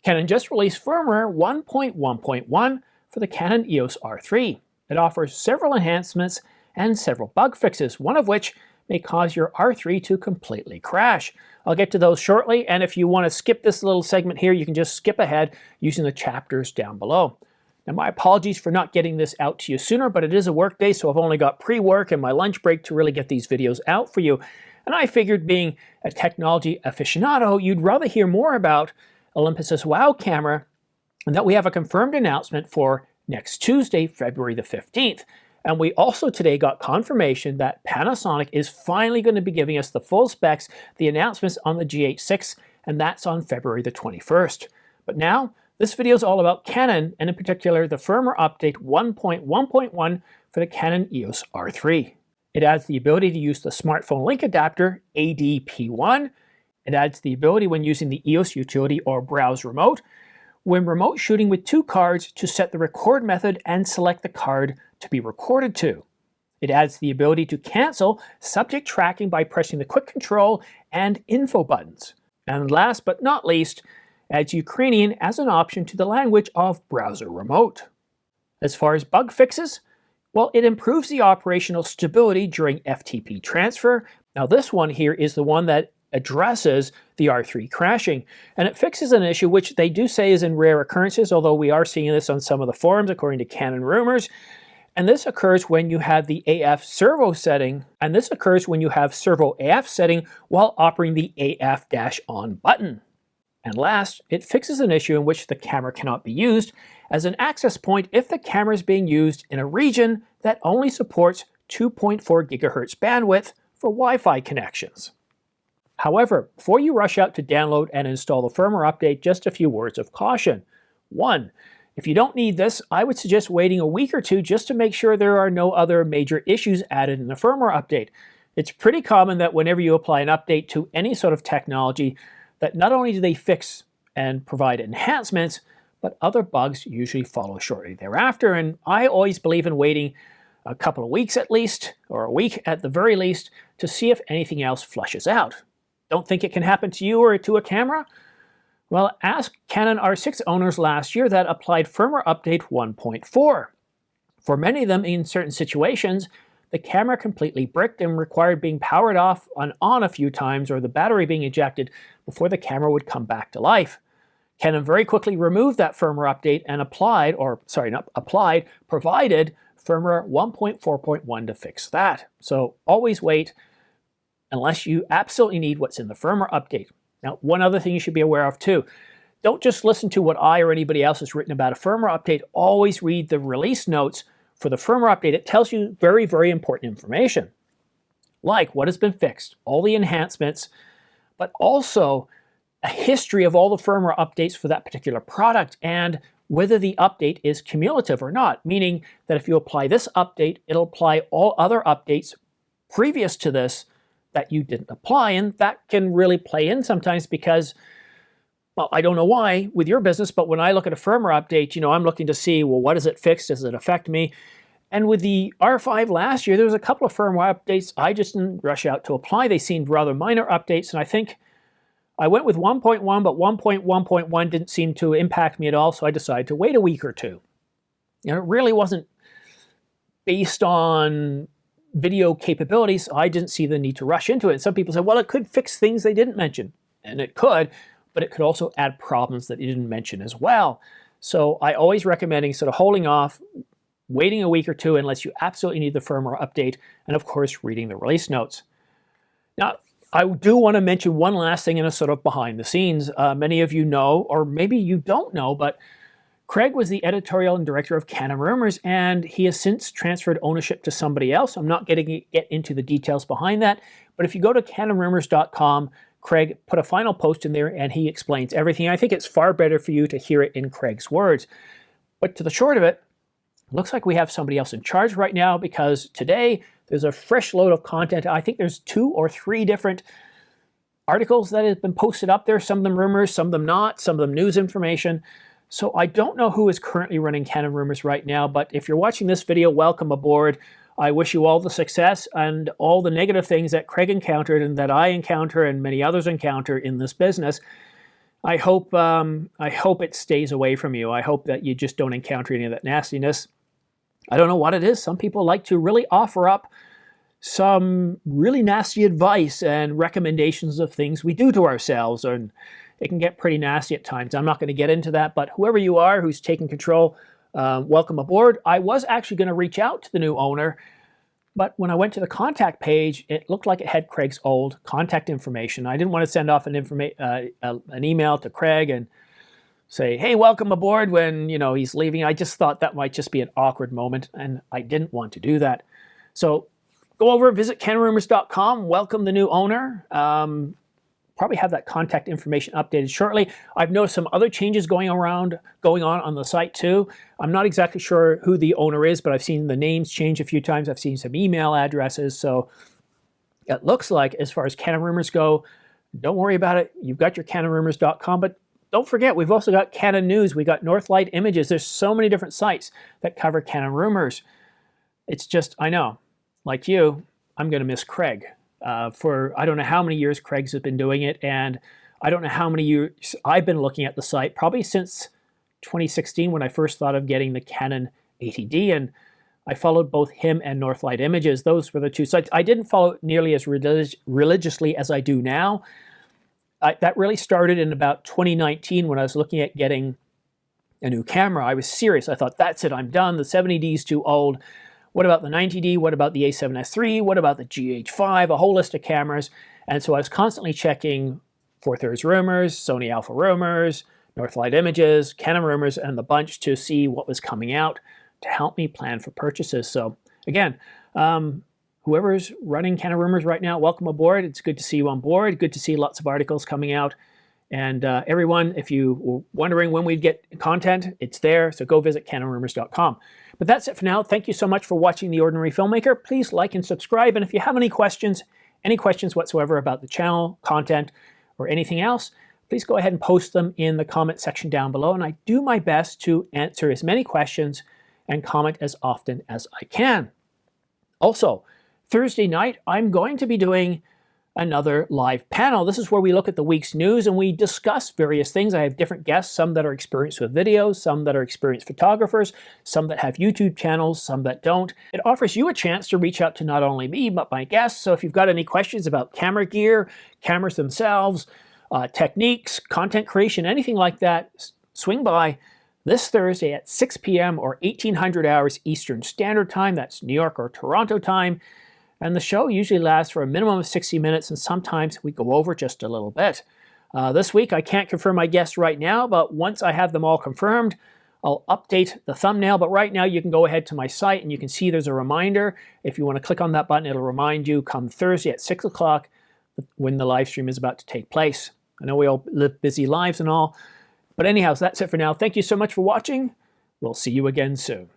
Canon just released firmware 1.1.1 for the Canon EOS R3. It offers several enhancements and several bug fixes, one of which may cause your R3 to completely crash. I'll get to those shortly, and if you want to skip this little segment here, you can just skip ahead using the chapters down below. Now, my apologies for not getting this out to you sooner, but it is a work day, so I've only got pre-work and my lunch break to really get these videos out for you. And I figured, being a technology aficionado, you'd rather hear more about Olympus's WOW camera, and that we have a confirmed announcement for next Tuesday, February the 15th. And we also today got confirmation that Panasonic is finally going to be giving us the full specs, the announcements on the GH6, and that's on February the 21st. But now, this video is all about Canon, and in particular the firmware update 1.1.1 for the Canon EOS R3. It adds the ability to use the smartphone link adapter ADP1. It adds the ability, when using the EOS utility or browse remote, when remote shooting with two cards, to set the record method and select the card to be recorded to. It adds the ability to cancel subject tracking by pressing the quick control and info buttons. And last but not least, adds Ukrainian as an option to the language of browser remote. As far as bug fixes, well, it improves the operational stability during FTP transfer. Now this one here is the one that addresses the R3 crashing, and it fixes an issue which they do say is in rare occurrences, although we are seeing this on some of the forums according to Canon rumors. And this occurs when you have the AF servo setting, and this occurs when you have servo AF setting while operating the AF-on button. And last, it fixes an issue in which the camera cannot be used as an access point if the camera is being used in a region that only supports 2.4 GHz bandwidth for Wi-Fi connections. However, before you rush out to download and install the firmware update, just a few words of caution. 1. If you don't need this, I would suggest waiting a week or two just to make sure there are no other major issues added in the firmware update. It's pretty common that whenever you apply an update to any sort of technology, that not only do they fix and provide enhancements, but other bugs usually follow shortly thereafter. And I always believe in waiting a couple of weeks at least, or a week at the very least, to see if anything else flushes out. Don't think it can happen to you or to a camera? Well, ask Canon R6 owners last year that applied firmware update 1.4. For many of them, in certain situations, the camera completely bricked and required being powered off and on a few times, or the battery being ejected before the camera would come back to life. Canon very quickly removed that firmware update and provided firmware 1.4.1 to fix that. So always wait unless you absolutely need what's in the firmware update. Now, one other thing you should be aware of too, don't just listen to what I or anybody else has written about a firmware update. Always read the release notes for the firmware update. It tells you very, very important information, like what has been fixed, all the enhancements, but also a history of all the firmware updates for that particular product and whether the update is cumulative or not, meaning that if you apply this update, it'll apply all other updates previous to this that you didn't apply. And that can really play in sometimes because, well, I don't know why with your business, but when I look at a firmware update, I'm looking to see, well, what has it fixed? Does it affect me? And with the R5 last year, there was a couple of firmware updates I just didn't rush out to apply. They seemed rather minor updates, and I think I went with 1.1, but 1.1.1 didn't seem to impact me at all, so I decided to wait a week or two. It really wasn't based on video capabilities. I didn't see the need to rush into it. And some people said, well, it could fix things they didn't mention. And it could, but it could also add problems that you didn't mention as well. So I always recommending sort of holding off, waiting a week or two unless you absolutely need the firmware update, and of course, reading the release notes. Now, I do want to mention one last thing in a sort of behind the scenes. Many of you know, or maybe you don't know, but Craig was the editorial and director of Canon Rumors, and he has since transferred ownership to somebody else. I'm not going to get into the details behind that, but if you go to canonrumors.com, Craig put a final post in there and he explains everything. I think it's far better for you to hear it in Craig's words. But to the short of it, looks like we have somebody else in charge right now, because today there's a fresh load of content. I think there's 2 or 3 different articles that have been posted up there, some of them rumors, some of them not, some of them news information. So I don't know who is currently running Canon Rumors right now, but if you're watching this video, welcome aboard. I wish you all the success and all the negative things that Craig encountered and that I encounter and many others encounter in this business. I hope it stays away from you. I hope that you just don't encounter any of that nastiness. I don't know what it is. Some people like to really offer up some really nasty advice and recommendations of things we do to ourselves, and it can get pretty nasty at times. I'm not going to get into that, but whoever you are who's taking control, welcome aboard. I was actually going to reach out to the new owner, but when I went to the contact page, it looked like it had Craig's old contact information. I didn't want to send off an email to Craig and say, hey, welcome aboard when he's leaving. I just thought that might just be an awkward moment, and I didn't want to do that. So go over, visit canonrumors.com, welcome the new owner. Probably have that contact information updated shortly. I've noticed some other changes going on the site too. I'm not exactly sure who the owner is, but I've seen the names change a few times. I've seen some email addresses. So it looks like, as far as Canon Rumors go, don't worry about it. You've got your canonrumors.com, but don't forget, we've also got Canon News. We got Northlight Images. There's so many different sites that cover Canon Rumors. It's just, I know, like you, I'm going to miss Craig. For I don't know how many years Craig's has been doing it, and I don't know how many years I've been looking at the site, probably since 2016 when I first thought of getting the Canon 80D, and I followed both him and Northlight Images. Those were the two sites. I didn't follow it nearly as religiously as I do now. That really started in about 2019 when I was looking at getting a new camera. I was serious. I thought, that's it, I'm done. The 70D is too old. What about the 90D? What about the A7S III? What about the GH5? A whole list of cameras. And so I was constantly checking 4/3 Rumors, Sony Alpha Rumors, Northlight Images, Canon Rumors, and the bunch to see what was coming out to help me plan for purchases. So again, whoever's running Canon Rumors right now, welcome aboard. It's good to see you on board. Good to see lots of articles coming out. And everyone, if you were wondering when we'd get content, it's there. So go visit canonrumors.com. But that's it for now. Thank you so much for watching The Ordinary Filmmaker. Please like and subscribe. And if you have any questions whatsoever about the channel, content, or anything else, please go ahead and post them in the comment section down below. And I do my best to answer as many questions and comment as often as I can. Also, Thursday night, I'm going to be doing another live panel. This is where we look at the week's news and we discuss various things. I have different guests, some that are experienced with videos, some that are experienced photographers, some that have YouTube channels, some that don't. It offers you a chance to reach out to not only me, but my guests. So if you've got any questions about camera gear, cameras themselves, techniques, content creation, anything like that, swing by this Thursday at 6 p.m. or 1800 hours Eastern Standard Time. That's New York or Toronto time. And the show usually lasts for a minimum of 60 minutes, and sometimes we go over just a little bit. This week, I can't confirm my guests right now, but once I have them all confirmed, I'll update the thumbnail. But right now, you can go ahead to my site, and you can see there's a reminder. If you want to click on that button, it'll remind you come Thursday at 6 o'clock when the live stream is about to take place. I know we all live busy lives and all. But anyhow, so that's it for now. Thank you so much for watching. We'll see you again soon.